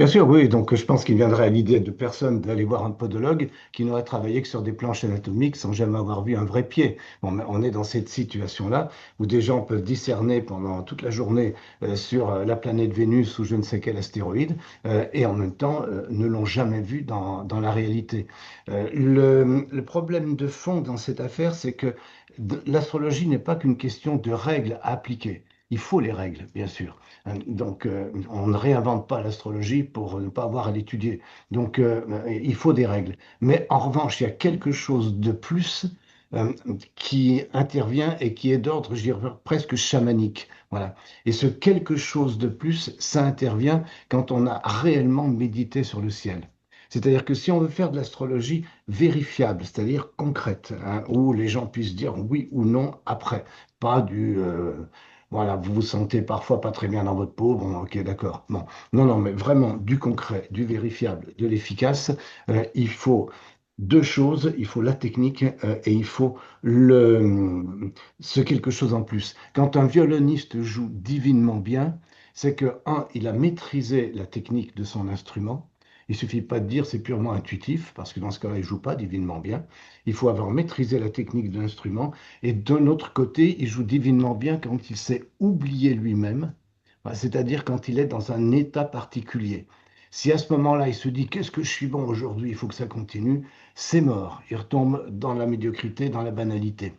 Bien sûr, oui. Donc, je pense qu'il viendrait à l'idée de personne d'aller voir un podologue qui n'aurait travaillé que sur des planches anatomiques sans jamais avoir vu un vrai pied. Bon, mais on est dans cette situation-là où des gens peuvent discerner pendant toute la journée sur la planète Vénus ou je ne sais quel astéroïde et en même temps ne l'ont jamais vu dans la réalité. Le problème de fond dans cette affaire, c'est que l'astrologie n'est pas qu'une question de règles à appliquer. Il faut les règles, bien sûr. Donc, on ne réinvente pas l'astrologie pour ne pas avoir à l'étudier. Donc, il faut des règles. Mais en revanche, il y a quelque chose de plus euh, qui intervient et qui est d'ordre, je dirais, presque chamanique. Voilà. Et ce quelque chose de plus, ça intervient quand on a réellement médité sur le ciel. C'est-à-dire que si on veut faire de l'astrologie vérifiable, c'est-à-dire concrète, hein, où les gens puissent dire oui ou non après, pas du voilà, vous vous sentez parfois pas très bien dans votre peau, bon, ok, d'accord. Bon, non, non, mais vraiment du concret, du vérifiable, de l'efficace, il faut deux choses, il faut la technique et il faut ce quelque chose en plus. Quand un violoniste joue divinement bien, c'est que, un, il a maîtrisé la technique de son instrument. Il suffit pas de dire c'est purement intuitif, parce que dans ce cas-là, il joue pas divinement bien. Il faut avoir maîtrisé la technique de l'instrument et d'un autre côté, il joue divinement bien quand il sait oublier lui-même, c'est-à-dire quand il est dans un état particulier. Si à ce moment-là, il se dit qu'est-ce que je suis bon aujourd'hui, il faut que ça continue, c'est mort. Il retombe dans la médiocrité, dans la banalité.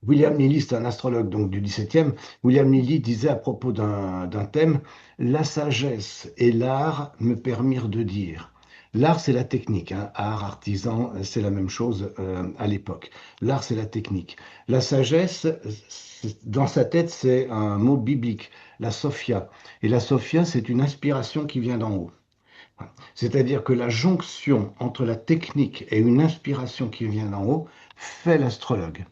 William Lilly, c'est un astrologue donc du XVIIe. William Lilly disait à propos d'un thème, la sagesse et l'art me permirent de dire. L'art, c'est la technique, hein. Art, artisan, c'est la même chose à l'époque. L'art, c'est la technique. La sagesse, dans sa tête, c'est un mot biblique, la Sophia. Et la Sophia, c'est une inspiration qui vient d'en haut. C'est-à-dire que la jonction entre la technique et une inspiration qui vient d'en haut fait l'astrologue.